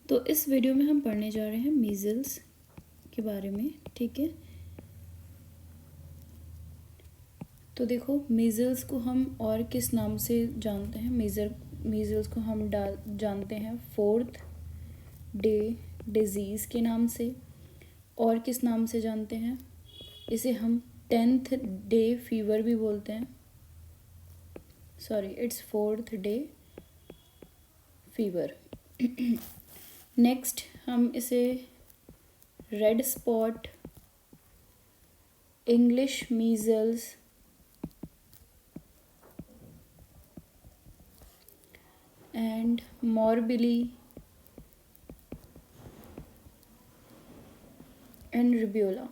तो इस वीडियो में हम पढ़ने जा रहे हैं मीज़ल्स के बारे में, ठीक है। तो देखो, मीज़ल्स को हम और किस नाम से जानते हैं। मीज़ल्स को हम जानते हैं 4th डे डिज़ीज़ के नाम से। और किस नाम से जानते हैं, इसे हम 10th डे फीवर भी बोलते हैं। Sorry, it's 4th day fever. Next हम इसे red spot, English measles, and morbilli and rubeola,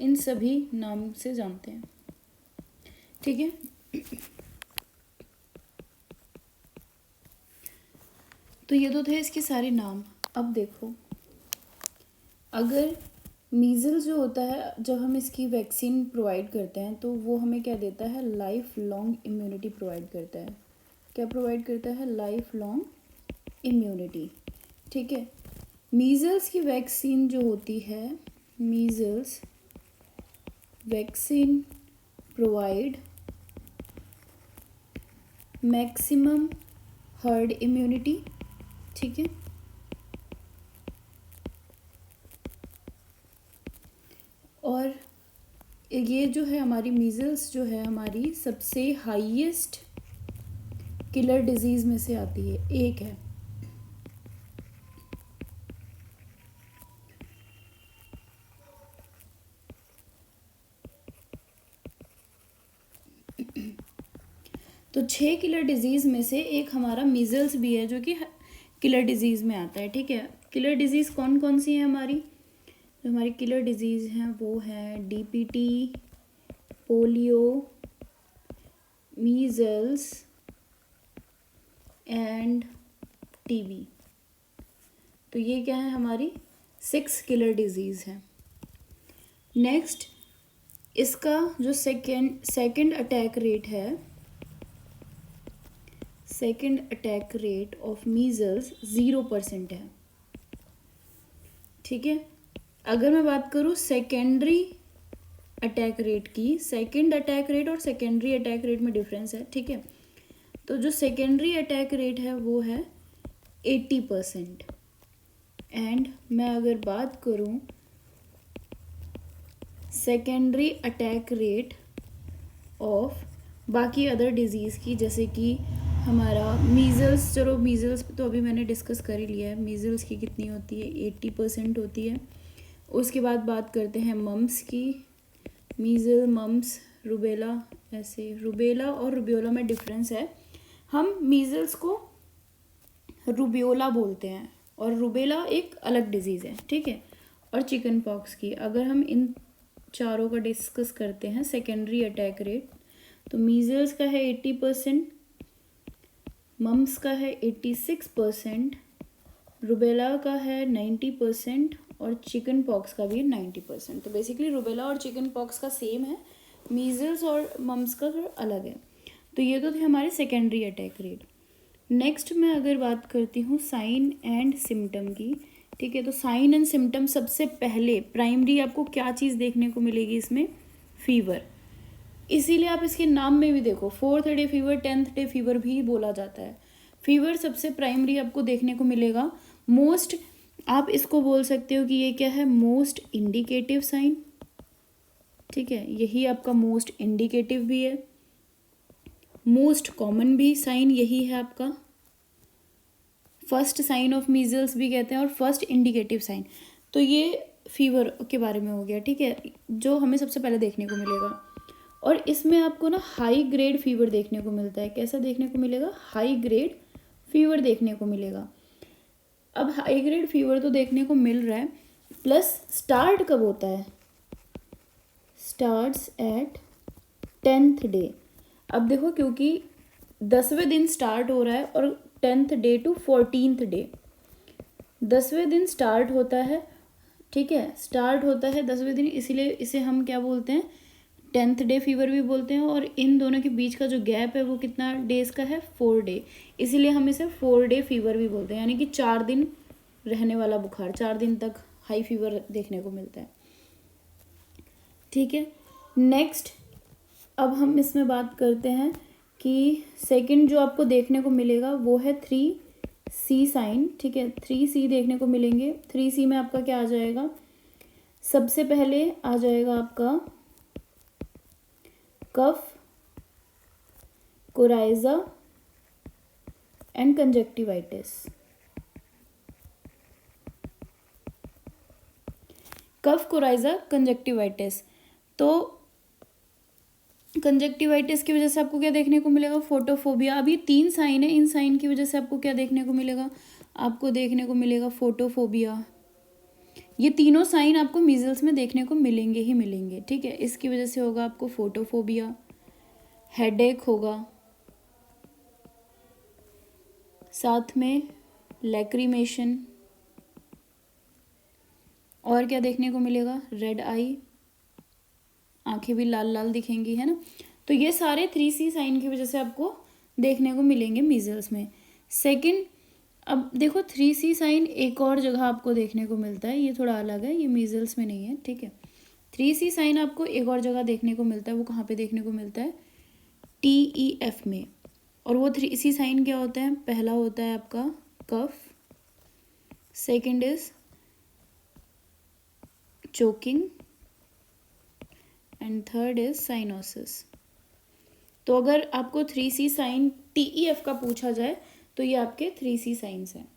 इन सभी नाम से जानते हैं, ठीक है। तो ये तो थे इसके सारे नाम। अब देखो, अगर मीज़ल्स जो होता है, जब हम इसकी वैक्सीन प्रोवाइड करते हैं तो वो हमें क्या देता है, लाइफ लॉन्ग इम्यूनिटी प्रोवाइड करता है। क्या प्रोवाइड करता है, लाइफ लॉन्ग इम्यूनिटी, ठीक है। मीज़ल्स की वैक्सीन जो होती है, measles vaccine provide maximum herd immunity, ठीक है। और ये जो है हमारी मीज़ल्स जो है हमारी सबसे हाईएस्ट किलर डिजीज़ में से आती है, एक है। तो 6 किलर डिजीज़ में से एक हमारा मीज़ल्स भी है, जो कि किलर डिजीज़ में आता है, ठीक है। किलर डिजीज़ कौन कौन सी हैं हमारी, जो हमारी किलर डिजीज़ हैं वो है DPT, polio, measles end TB. तो ये क्या है, हमारी 6 किलर डिजीज़ है। नेक्स्ट, इसका जो सेकंड अटैक रेट है, second attack rate of measles 0% है, ठीक है। अगर मैं बात करूँ सेकेंडरी अटैक रेट की, सेकंड अटैक रेट और सेकेंडरी अटैक रेट में डिफरेंस है, ठीक है। तो जो सेकेंडरी अटैक रेट है वो है 80%। एंड मैं अगर बात करूँ सेकेंडरी अटैक रेट ऑफ बाकी अदर डिजीज़ की, जैसे कि हमारा मीज़ल्स, चलो मीज़ल्स तो अभी मैंने डिस्कस कर ही लिया है, मीज़ल्स की कितनी होती है, 80% होती है। उसके बाद बात करते हैं मम्स की, मीज़ल, मम्स, रुबेला, ऐसे रुबेला और रुबियोला में डिफरेंस है। हम मीज़ल्स को रुबियोला बोलते हैं और रुबेला एक अलग डिजीज़ है, ठीक है। और चिकन पॉक्स की अगर हम इन चारों का डिस्कस करते हैं, सेकेंडरी अटैक रेट, तो मीज़ल्स का है 80%, मम्स का है 86%, रुबेला का है 90% और चिकन पॉक्स का भी है 90%। तो बेसिकली रुबेला और चिकन पॉक्स का सेम है, मीज़ल्स और मम्स का थोड़ा अलग है। तो ये तो थे हमारे सेकेंडरी अटैक रेट। नेक्स्ट मैं अगर बात करती हूँ साइन एंड सिम्टम की, ठीक है। तो साइन एंड सिम्टम, सबसे पहले प्राइमरी आपको क्या चीज़ देखने को मिलेगी इसमें, फीवर। इसीलिए आप इसके नाम में भी देखो 4th day fever, 10th day fever भी बोला जाता है। फीवर सबसे प्राइमरी आपको देखने को मिलेगा। मोस्ट, आप इसको बोल सकते हो कि ये क्या है, मोस्ट इंडिकेटिव साइन, ठीक है। यही आपका मोस्ट इंडिकेटिव भी है, मोस्ट कॉमन भी साइन यही है आपका, फर्स्ट साइन ऑफ मीज़ल्स भी कहते हैं और फर्स्ट इंडिकेटिव साइन। तो ये फीवर के बारे में हो गया, ठीक है, जो हमें सबसे पहले देखने को मिलेगा। और इसमें आपको ना हाई ग्रेड फीवर देखने को मिलता है। कैसा देखने को मिलेगा, हाई ग्रेड फीवर देखने को मिलेगा। अब हाई ग्रेड फीवर तो देखने को मिल रहा है, प्लस स्टार्ट कब होता है, स्टार्ट्स एट 10th डे। अब देखो, क्योंकि 10वें दिन स्टार्ट हो रहा है और 10th day to 14th day, 10वें दिन स्टार्ट होता है, ठीक है, स्टार्ट होता है 10वें दिन, इसीलिए इसे हम क्या बोलते हैं, 10th डे फीवर भी बोलते हैं, और इन दोनों के बीच का जो गैप है वो कितना डेज का है, 4 डे, इसीलिए हम इसे 4 डे फीवर भी बोलते हैं, यानी कि 4 दिन रहने वाला बुखार, 4 दिन तक हाई फीवर देखने को मिलता है। ठीक है, नेक्स्ट अब हम इसमें बात करते हैं कि सेकंड जो आपको देखने को मिलेगा वो है 3C साइन। ठीक है, 3C देखने को मिलेंगे। 3C में आपका क्या आ जाएगा, सबसे पहले आ जाएगा आपका cough, coryza and conjunctivitis. Cough, coryza, conjunctivitis. तो कंजक्टिवाइटिस की वजह से आपको क्या देखने को मिलेगा, फोटोफोबिया। अभी 3 साइन है, इन साइन की वजह से आपको क्या देखने को मिलेगा, आपको देखने को मिलेगा फोटोफोबिया। ये तीनों साइन आपको मीजल्स में देखने को मिलेंगे ही मिलेंगे। ठीक है, इसकी वजह से होगा आपको फोटोफोबिया, हेडेक होगा, साथ में लैक्रीमेशन, और क्या देखने को मिलेगा, रेड आई, आंखें भी लाल लाल दिखेंगी, है ना। तो ये सारे 3C साइन की वजह से आपको देखने को मिलेंगे मीजल्स में। सेकंड, अब देखो 3C साइन एक और जगह आपको देखने को मिलता है, ये थोड़ा अलग है, ये मीजल्स में नहीं है। ठीक है, 3C साइन आपको एक और जगह देखने को मिलता है, वो कहाँ पे देखने को मिलता है, TEF में। और वो 3C साइन क्या होता है, पहला होता है आपका cough, second is choking and third is cyanosis. तो अगर आपको 3C साइन TEF का पूछा जाए तो ये आपके 3C साइंस हैं।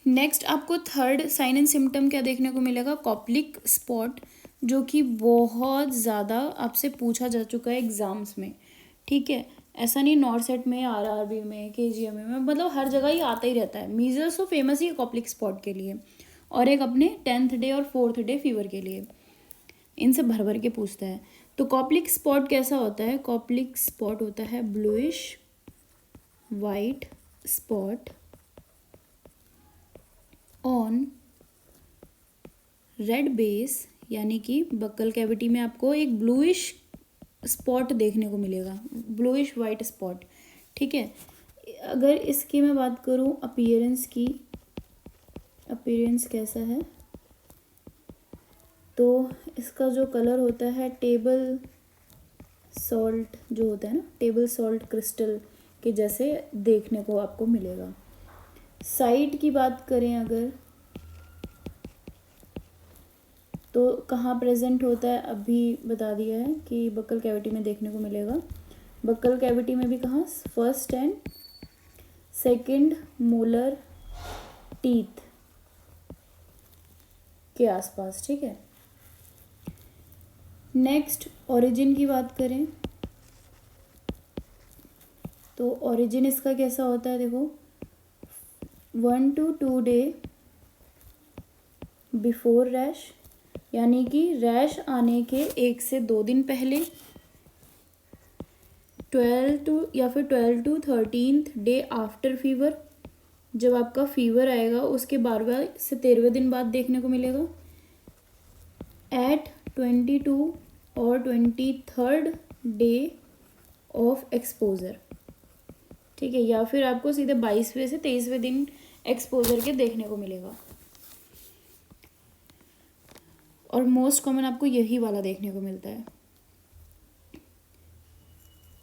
नेक्स्ट आपको थर्ड साइन एंड सिम्टम क्या देखने को मिलेगा, कॉप्लिक स्पॉट, जो कि बहुत ज़्यादा आपसे पूछा जा चुका है एग्जाम्स में। ठीक है, ऐसा नहीं नॉर्सेट में, RRB में, KGM में, मतलब हर जगह ही आता ही रहता है। मीजल्स तो फेमस ही है कॉप्लिक स्पॉट के लिए, और एक अपने 10th डे और 4th डे फीवर के लिए, इनसे भर भर के पूछता है। तो कॉप्लिक स्पॉट कैसा होता है, कॉप्लिक स्पॉट होता है bluish white spot on red base, यानी कि बक्कल कैविटी में आपको एक ब्लूइश स्पॉट देखने को मिलेगा, ब्लूइश वाइट स्पॉट। ठीक है, अगर इसकी मैं बात करूँ अपीयरेंस की, अपीयरेंस कैसा है, तो इसका जो कलर होता है टेबल सॉल्ट जो होता है ना, टेबल सॉल्ट क्रिस्टल के जैसे देखने को आपको मिलेगा। साइट की बात करें अगर, तो कहाँ प्रेजेंट होता है, अभी बता दिया है कि बक्कल कैविटी में देखने को मिलेगा। बक्कल कैविटी में भी कहाँ, first and second molar teeth के आसपास। ठीक है, नेक्स्ट ओरिजिन की बात करें तो ओरिजिन इसका कैसा होता है, देखो 1 to 2 डे बिफोर रैश, यानी कि रैश आने के 1 से 2 दिन पहले, 12 to 13th day after fever, जब आपका फीवर आएगा उसके 12वें से 13वें दिन बाद देखने को मिलेगा, एट 22 और 23rd डे ऑफ एक्सपोजर। ठीक है, या फिर आपको सीधे 22वें से 23वें दिन एक्सपोजर के देखने को मिलेगा, और मोस्ट कॉमन आपको यही वाला देखने को मिलता है।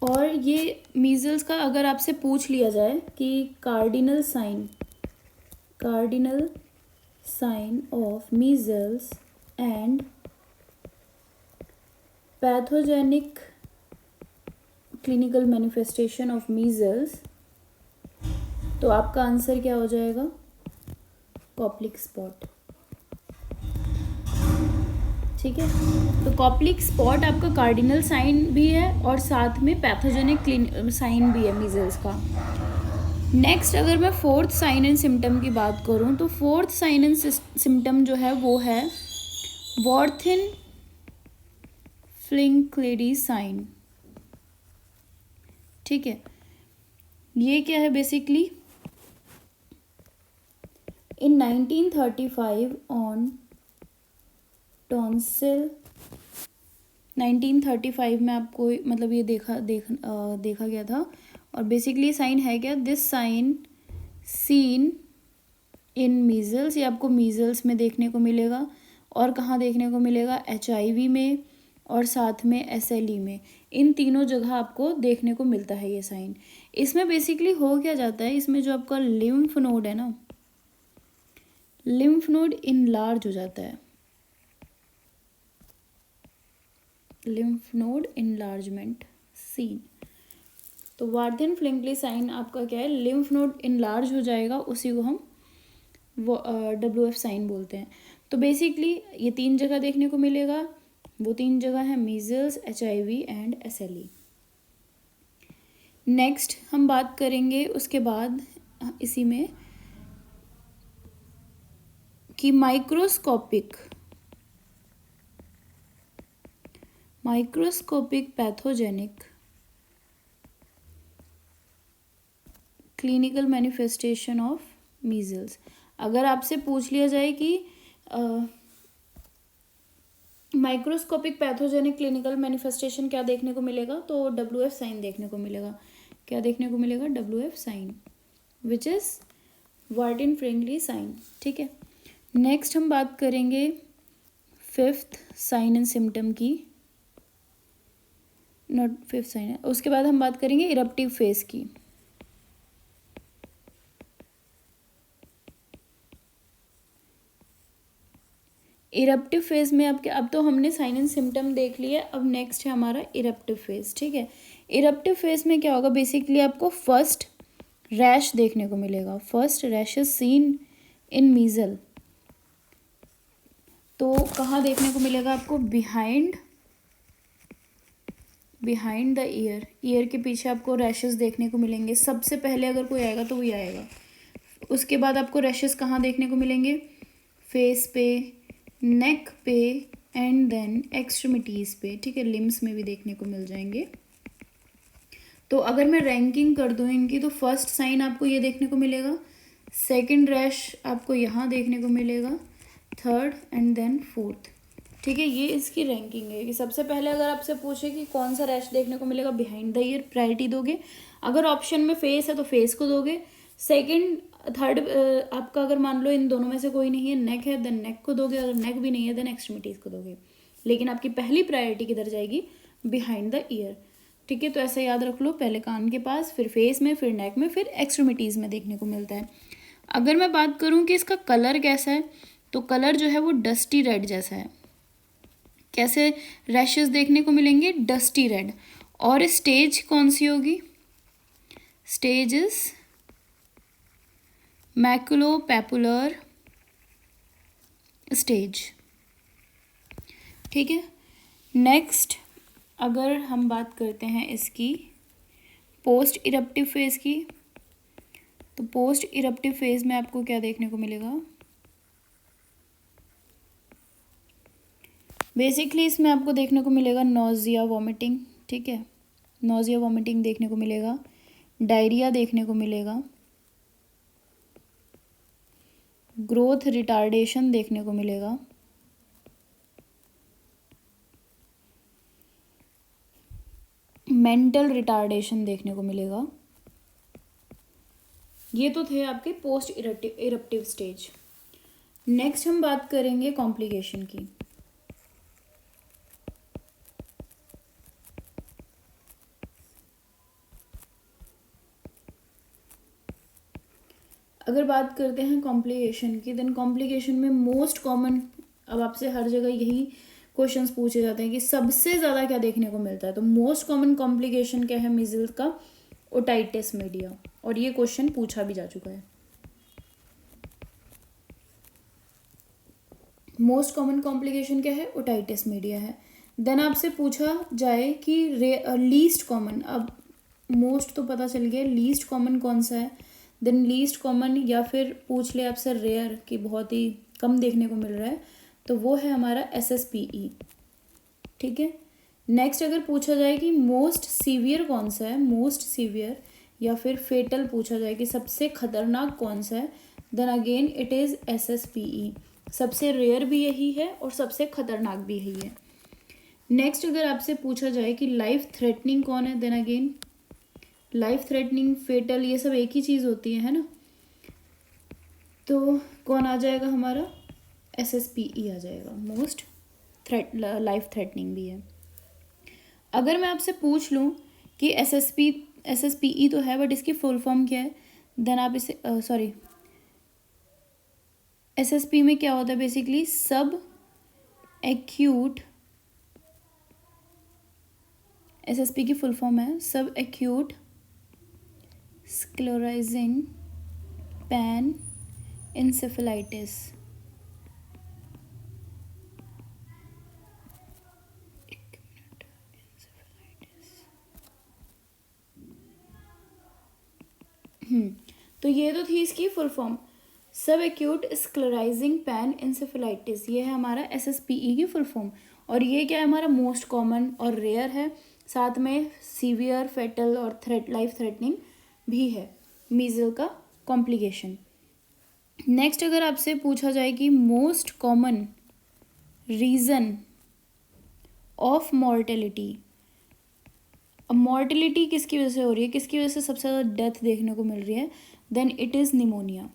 और ये मीजल्स का अगर आपसे पूछ लिया जाए कि cardinal sign of measles and pathogenic clinical manifestation of measles, तो आपका आंसर क्या हो जाएगा, कॉप्लिक स्पॉट। ठीक है, तो कॉप्लिक स्पॉट आपका कार्डिनल साइन भी है और साथ में पैथोजेनिक साइन भी है मीजल्स का। नेक्स्ट अगर मैं फोर्थ साइन एंड सिम्टम की बात करूं तो फोर्थ साइन एंड सिम्टम जो है वो है वॉर्थिन फ्लिंकलेडी साइन। ठीक है, ये क्या है, बेसिकली इन 1935 ऑन टॉन्सिल 1935 में आपको मतलब ये देखा गया था। और बेसिकली साइन है क्या, this sign seen in measles, ये आपको मीजल्स में देखने को मिलेगा। और कहाँ देखने को मिलेगा, HIV में और साथ में SLE में, इन तीनों जगह आपको देखने को मिलता है ये साइन। इसमें बेसिकली हो क्या जाता है, इसमें जो आपका लिम्फ नोड है ना, लिम्फ नोड इनलार्ज हो जाता है, लिम्फ नोड इनलार्जमेंट सीन। तो वार्थिन फ्लिंकली साइन आपका क्या है, लिम्फ नोड इनलार्ज हो जाएगा, उसी को हम WF साइन बोलते हैं। तो बेसिकली ये 3 जगह देखने को मिलेगा, वो 3 जगह है measles, HIV and SLE। Next हम बात करेंगे उसके बाद इसी में कि microscopic pathogenic clinical manifestation of measles. अगर आपसे पूछ लिया जाए कि माइक्रोस्कोपिक पैथोजेनिक क्लिनिकल मैनिफेस्टेशन क्या देखने को मिलेगा, तो WF साइन देखने को मिलेगा। क्या देखने को मिलेगा, WF sign, which is Warthin Finkeldey sign. ठीक है, नेक्स्ट हम बात करेंगे 5th साइन एंड सिम्टम की, नॉट 5th साइन है, उसके बाद हम बात करेंगे इरप्टिव फेज की। इरप्टिव फेज में अब तो हमने साइन एंड सिम्टम देख लिया, अब नेक्स्ट है हमारा इरप्टिव फेज। ठीक है, इरप्टिव फेज में क्या होगा, बेसिकली आपको फर्स्ट रैश देखने को मिलेगा, first rash is seen in measle. तो कहाँ देखने को मिलेगा आपको, बिहाइंड द ईयर के पीछे आपको रैशेस देखने को मिलेंगे। सबसे पहले अगर कोई आएगा तो वही आएगा। उसके बाद आपको रैशेस कहाँ देखने को मिलेंगे, फेस पे, नेक पे एंड देन एक्सट्रीमिटीज़ पे। ठीक है, लिम्स में भी देखने को मिल जाएंगे। तो अगर मैं रैंकिंग कर दूँ इनकी, तो फर्स्ट साइन आपको ये देखने को मिलेगा, सेकंड रैश आपको यहाँ देखने को मिलेगा, थर्ड एंड देन फोर्थ। ठीक है, ये इसकी रैंकिंग है कि सबसे पहले अगर आपसे पूछे कि कौन सा रैश देखने को मिलेगा, बिहाइंड द ईयर प्रायोरिटी दोगे। अगर ऑप्शन में फेस है तो फेस को दोगे। सेकंड थर्ड आपका अगर मान लो इन दोनों में से कोई नहीं है, नेक है, देन नेक को दोगे। अगर नेक भी नहीं है देन एक्सट्रीमिटीज़ को दोगे। लेकिन आपकी पहली प्रायोरिटी किधर जाएगी, बिहाइंड द ईयर। ठीक है, तो ऐसा याद रख लो, पहले कान के पास, फिर फेस में, फिर नेक में, फिर एक्सट्रीमिटीज़ में देखने को मिलता है। अगर मैं बात करूँ कि इसका कलर कैसा है, तो कलर जो है वो डस्टी रेड जैसा है। कैसे रैशेस देखने को मिलेंगे, डस्टी रेड। और स्टेज कौन सी होगी, स्टेज इज मैकुलोपैपुलर स्टेज। ठीक है, नेक्स्ट अगर हम बात करते हैं इसकी पोस्ट इरप्टिव फेज की, तो पोस्ट इरप्टिव फेज में आपको क्या देखने को मिलेगा, बेसिकली इसमें आपको देखने को मिलेगा नोजिया वॉमिटिंग। ठीक है, नोजिया वॉमिटिंग देखने को मिलेगा, डायरिया देखने को मिलेगा, ग्रोथ रिटार्डेशन देखने को मिलेगा, मेंटल रिटार्डेशन देखने को मिलेगा। ये तो थे आपके पोस्ट इरप्टिव स्टेज। नेक्स्ट हम बात करेंगे कॉम्प्लिकेशन की। अगर बात करते हैं कॉम्प्लिकेशन की, देन कॉम्प्लिकेशन में मोस्ट कॉमन, अब आपसे हर जगह यही क्वेश्चंस पूछे जाते हैं कि सबसे ज़्यादा क्या देखने को मिलता है। तो मोस्ट कॉमन कॉम्प्लिकेशन क्या है मीजल्स का, ओटाइटिस मीडिया। और ये क्वेश्चन पूछा भी जा चुका है। मोस्ट कॉमन कॉम्प्लिकेशन क्या है, ओटाइटिस मीडिया है। देन आपसे पूछा जाए कि लीस्ट कॉमन, अब मोस्ट तो पता चल गया, लीस्ट कॉमन कौन सा है। देन लीस्ट कॉमन, या फिर पूछ ले आपसे रेयर कि बहुत ही कम देखने को मिल रहा है, तो वो है हमारा SSPE। ठीक है, नेक्स्ट अगर पूछा जाए कि मोस्ट सीवियर कौन सा है, मोस्ट सीवियर या फिर फेटल पूछा जाए कि सबसे खतरनाक कौन सा है, then again it is SSPE। सबसे रेयर भी यही है और सबसे खतरनाक भी यही है। नेक्स्ट अगर आपसे पूछा जाए कि लाइफ थ्रेटनिंग कौन है, then again life threatening, fatal, ये सब एक ही चीज़ होती है ना। तो कौन आ जाएगा हमारा, SSPE आ जाएगा, मोस्ट लाइफ थ्रेटनिंग भी है। अगर मैं आपसे पूछ लूँ कि SSPE तो है बट इसकी फुल फॉर्म क्या है, देन आप इसे सॉरी SSP में क्या होता है बेसिकली, सब एक्यूट, SSP की फुल फॉर्म है सब एक्यूट स्क्लेरोसिंग पैन इंसेफेलाइटिस। तो ये तो थी इसकी फुल फॉर्म, सब एक्यूट स्क्लेराइजिंग पैन इंसेफेलाइटिस, ये है हमारा SSPE की फुल फॉर्म। और ये क्या है हमारा, मोस्ट कॉमन और रेयर है, साथ में सीवियर, फेटल और लाइफ थ्रेटनिंग भी है, मीजल का कॉम्प्लिकेशन। नेक्स्ट अगर आपसे पूछा जाए कि most common reason of mortality, अब मॉर्टेलिटी किसकी वजह से हो रही है, किसकी वजह से सबसे ज़्यादा डेथ देखने को मिल रही है, then it is pneumonia.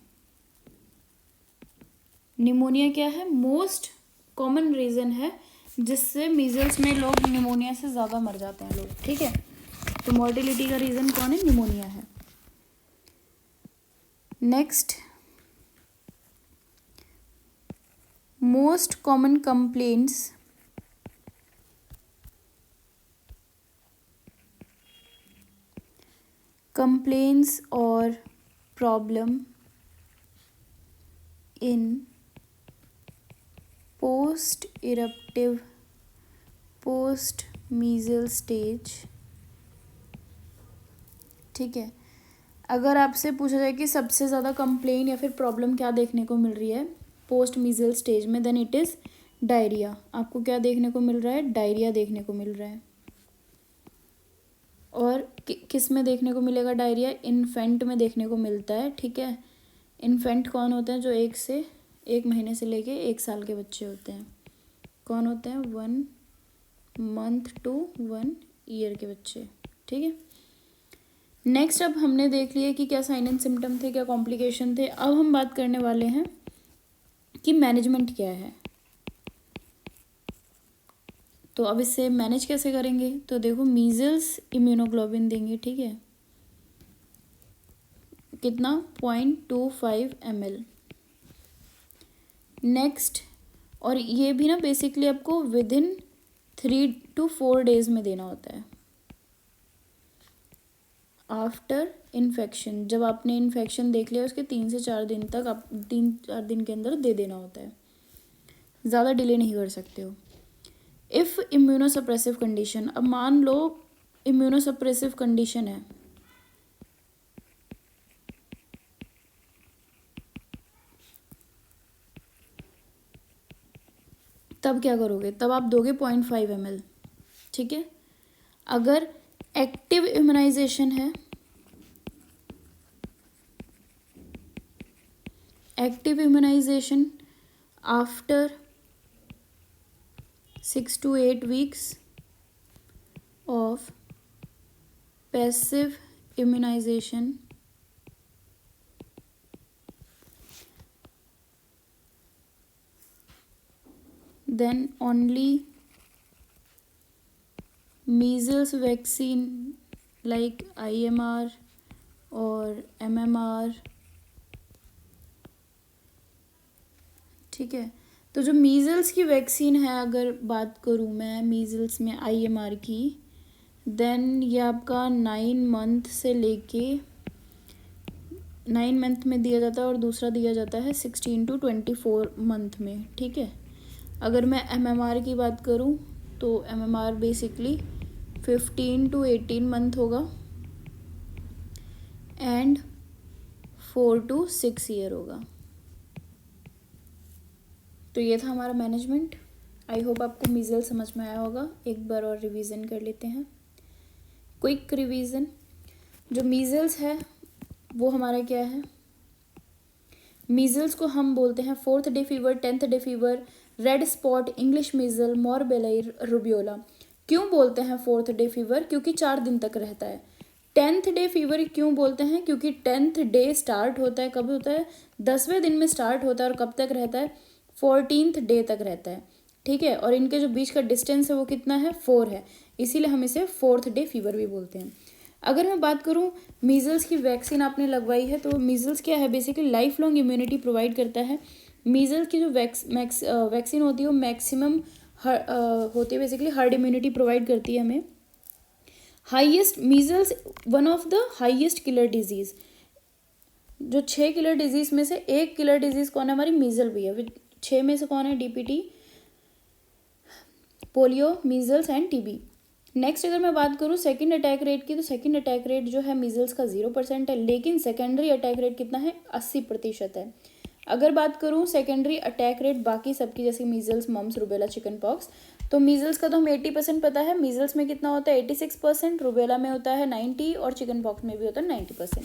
Pneumonia क्या है, मोस्ट कॉमन रीज़न है जिससे मीजल्स में लोग निमोनिया से ज़्यादा मर जाते हैं लोग, ठीक है। तो मॉर्टेलिटी का रीज़न कौन है, निमोनिया है। नेक्स्ट, मोस्ट कॉमन कंप्लेंट्स और problem in post eruptive post measle stage, ठीक है। अगर आपसे पूछा जाए कि सबसे ज़्यादा कंप्लेन या फिर प्रॉब्लम क्या देखने को मिल रही है पोस्ट मीजल स्टेज में, देन इट इज़ डायरिया। आपको क्या देखने को मिल रहा है, डायरिया देखने को मिल रहा है। और किस में देखने को मिलेगा डायरिया, इन्फेंट में देखने को मिलता है, ठीक है। इन्फेंट कौन होते हैं, जो 1 महीने से लेके 1 साल के बच्चे होते हैं। कौन होते हैं, 1 मंथ टू 1 ईयर के बच्चे, ठीक है। नेक्स्ट, अब हमने देख लिया कि क्या साइन एंड सिम्टम थे, क्या कॉम्प्लिकेशन थे। अब हम बात करने वाले हैं कि मैनेजमेंट क्या है। तो अब इससे मैनेज कैसे करेंगे, तो देखो मीजल्स इम्यूनोग्लोबिन देंगे, ठीक है, कितना 0.25 ml। नेक्स्ट, और ये भी ना बेसिकली आपको विदिन 3 to 4 days में देना होता है आफ्टर इन्फेक्शन। जब आपने इन्फेक्शन देख लिया उसके 3 से 4 दिन तक, आप 3-4 दिन के अंदर दे देना होता है, ज़्यादा डिले नहीं कर सकते हो। इफ़ इम्यूनोसप्रेसिव कंडीशन, अब मान लो इम्यूनोसप्रेसिव कंडीशन है, तब क्या करोगे, तब आप दोगे 0.5 ml, ठीक है। अगर एक्टिव इम्यूनाइजेशन है, active immunization after 6 to 8 weeks of passive immunization, then only measles vaccine like IMR और MMR, ठीक है। तो जो मीज़ल्स की वैक्सीन है, अगर बात करूँ मैं मीज़ल्स में IMR की, देन ये आपका 9 मंथ से लेके 9 मंथ में दिया जाता है और दूसरा दिया जाता है 16 to 24 मंथ में, ठीक है। अगर मैं MMR की बात करूँ तो MMR बेसिकली 15 to 18 मंथ होगा एंड 4 to 6 ईयर होगा। तो ये था हमारा मैनेजमेंट। आई होप आपको मीज़ल समझ में आया होगा। एक बार और रिवीजन कर लेते हैं, क्विक रिवीजन। जो मीज़ल्स है वो हमारा क्या है, मीजल्स को हम बोलते हैं 4th day fever, 10th day fever, red spot, English measle, morbilli, rubeola. क्यों बोलते हैं 4th डे फीवर? क्योंकि 4 दिन तक रहता है। 10th डे फीवर क्यों बोलते हैं? क्योंकि 10th डे स्टार्ट होता है, कब होता है? 10वें दिन में स्टार्ट होता है और कब तक रहता है? 14th डे तक रहता है, ठीक है। और इनके जो बीच का डिस्टेंस है वो कितना है? 4 है, इसीलिए हम इसे 4th डे फीवर भी बोलते हैं। अगर मैं बात करूं मीजल्स की वैक्सीन आपने लगवाई है, तो मीजल्स क्या है? Basically life long immunity provide करता है। मीजल्स की जो वैक्सीन होती है वो मैक्सिमम होती है, बेसिकली हर्ड इम्यूनिटी प्रोवाइड करती है हमें। Highest measles one of the highest killer disease, जो 6 किलर डिजीज में से एक किलर डिजीज कौन है? हमारी मीजल भी है। 6 में से कौन है? DPT, polio, measles end TB. Next अगर मैं बात करूँ सेकंड अटैक रेट की, तो सेकंड अटैक रेट जो है मीजल्स का 0% है, लेकिन सेकेंडरी अटैक रेट कितना है? 80% है। अगर बात करूँ सेकेंडरी अटैक रेट बाकी सबकी, जैसे measles, mumps, rubella, chicken pox, तो मीजल्स का तो हमें 80% पता है। मीजल्स में कितना होता है? 86%, रुबेला में होता है 90% और चिकन पॉक्स में भी होता है 90%।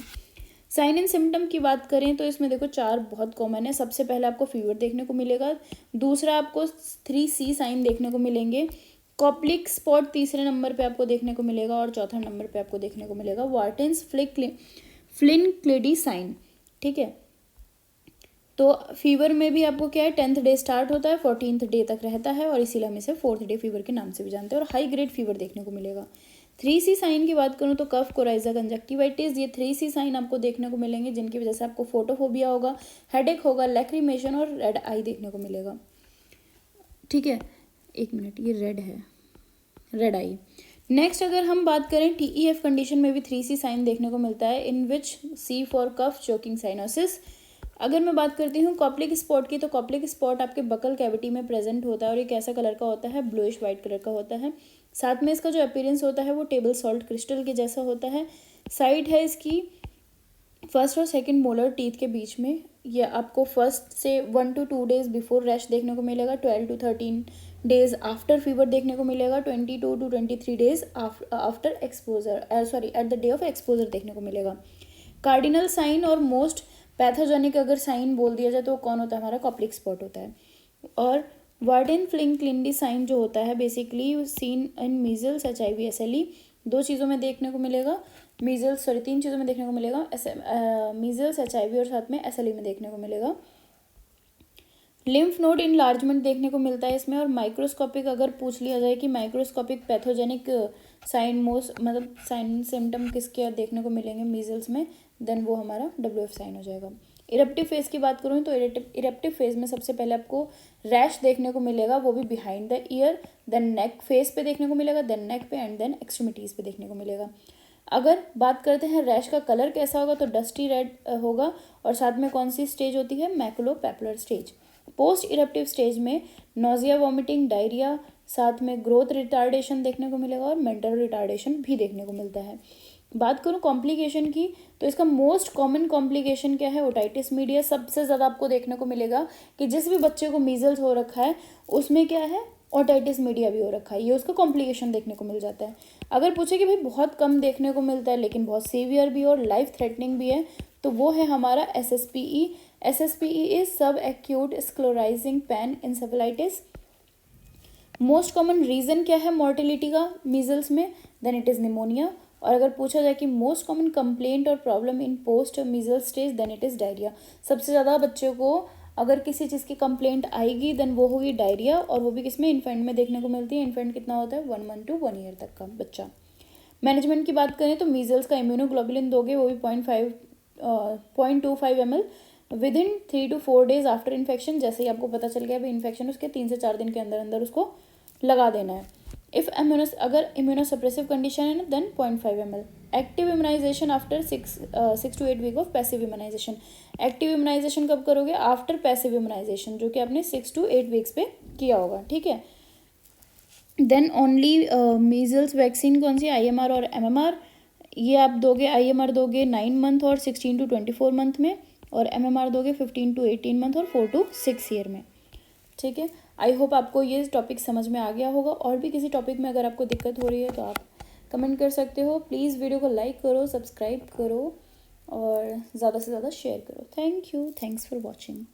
साइन एंड सिम्टम की बात करें तो इसमें देखो 4 बहुत कॉमन है। सबसे पहले आपको फीवर देखने को मिलेगा, दूसरा आपको 3C साइन देखने को मिलेंगे, कॉप्लिक स्पॉट तीसरे नंबर पे आपको देखने को मिलेगा और चौथा नंबर पे आपको देखने को मिलेगा वार्टेंस फ्लिन क्लेडी साइन, ठीक है। तो फीवर में भी आपको क्या है? 10th डे स्टार्ट होता है, 14th डे तक रहता है और इसीलिए हम इसे 4th डे फीवर के नाम से भी जानते हैं, और हाई ग्रेड फीवर देखने को मिलेगा। 3C साइन की बात करूँ तो कफ, कोराइजा, कंजक्टिवाइटिस, ये 3C साइन आपको देखने को मिलेंगे, जिनकी वजह से आपको फोटोफोबिया होगा, हेडेक होगा, लैक्रीमेशन और रेड आई देखने को मिलेगा, ठीक है। एक मिनट, ये रेड है, रेड आई। नेक्स्ट अगर हम बात करें TEF कंडीशन में भी 3C साइन देखने को मिलता है, in which C for cough, choking, cyanosis. अगर मैं बात करती हूँ कॉप्लिक स्पॉट की, तो कॉप्लिक स्पॉट आपके बकल कैविटी में प्रेजेंट होता है और ये कैसा कलर का होता है? ब्लूइश वाइट कलर का होता है। साथ में इसका जो अपीयरेंस होता है वो टेबल सॉल्ट क्रिस्टल के जैसा होता है। साइड है इसकी फर्स्ट और सेकंड मोलर टीथ के बीच में। ये आपको फर्स्ट से 1 to 2 डेज बिफोर रैश देखने को मिलेगा, 12 to 13 डेज आफ्टर फीवर देखने को मिलेगा, 22 to 23 days after exposure, at the day of exposure देखने को मिलेगा। कार्डिनल साइन और मोस्ट पैथोजेनिक अगर साइन बोल दिया जाए तो कौन होता है? हमारा कॉप्लिक स्पॉट होता है। और वार्डेन फ्लिंग क्लिंडी साइन जो होता है basically scene in measles, HIV, SLE, 2 चीज़ों में देखने को मिलेगा। मीजल्स 3 चीज़ों में देखने को मिलेगा, मीजल्स, HIV और साथ में SLE में देखने को मिलेगा। लिम्फ नोड इनलार्जमेंट देखने को मिलता है इसमें। और माइक्रोस्कोपिक अगर पूछ लिया जाए कि माइक्रोस्कोपिक पैथोजेनिक साइन मोस्ट मतलब साइन सिम्टम किसके देखने को मिलेंगे मीजल्स में, देन वो हमारा WF साइन हो जाएगा। इरप्टिव फेज की बात करूँ तो इरप्टिव फेज में सबसे पहले आपको रैश देखने को मिलेगा, वो भी behind the ear, then neck, face पे देखने को मिलेगा, देन नेक पे एंड देन एक्सट्रीमिटीज़ पे देखने को मिलेगा। अगर बात करते हैं रैश का कलर कैसा होगा, तो डस्टी रेड होगा और साथ में कौन सी स्टेज होती है? मैकुलोपैपुलर स्टेज। पोस्ट इरप्टिव स्टेज में नोजिया, वॉमिटिंग, डायरिया, साथ में ग्रोथ रिटार्डेशन देखने को मिलेगा और मेंटल रिटार्डेशन भी देखने को मिलता है। बात करूँ कॉम्प्लिकेशन की, तो इसका मोस्ट कॉमन कॉम्प्लिकेशन क्या है? ओटाइटिस मीडिया सबसे ज़्यादा आपको देखने को मिलेगा कि जिस भी बच्चे को मीजल्स हो रखा है उसमें क्या है? ओटाइटिस मीडिया भी हो रखा है, ये उसका कॉम्प्लिकेशन देखने को मिल जाता है। अगर पूछे कि भाई बहुत कम देखने को मिलता है लेकिन बहुत सीवियर भी और लाइफ थ्रेटनिंग भी है, तो वो है हमारा SSPE। SSPE is sub acute sclerosing panencephalitis. Most common reason क्या है मॉर्टेलिटी का मीजल्स में? Then it is pneumonia. और अगर पूछा जाए कि मोस्ट कॉमन कंप्लेंट और problem in post measles stage, then it is diarrhoea. सबसे ज़्यादा बच्चों को अगर किसी चीज़ की कंप्लेंट आएगी देन वो होगी डायरिया, और वो भी किसमें? इन्फेंट में देखने को मिलती है। इन्फेंट कितना होता है? 1 month to 1 year तक का बच्चा। मैनेजमेंट की बात करें तो मीजल्स का इम्यूनोग्लोबुलिन दोगे, वो भी 0.25 ml with in 3 to 4 days after infection. जैसे ही आपको पता चल गया भाई इन्फेक्शन, उसके 3 से 4 दिन के अंदर अंदर उसको लगा देना है। अगर इम्यूनोसप्रेसिव कंडीशन है ना, then 0.5 ml। Active immunization after 6 to 8 week of passive immunization. Active immunization कब करोगे? आफ्टर पैसिव इम्यूनाइजेशन, जो कि आपने 6 to 8 weeks पे किया होगा, ठीक है। देन ओनली मीजल्स वैक्सीन कौन सी? IMR और MMR। ये आप दोगे, IMR दोगे 9 month और 16 to 24 month में, और MMR दोगे 15 to 18 month और 4 to 6 year में, ठीक है। आई होप आपको ये टॉपिक समझ में आ गया होगा। और भी किसी टॉपिक में अगर आपको दिक्कत हो रही है तो आप कमेंट कर सकते हो। प्लीज़ वीडियो को लाइक करो, सब्सक्राइब करो और ज़्यादा से ज़्यादा शेयर करो। Thank you, thanks for watching.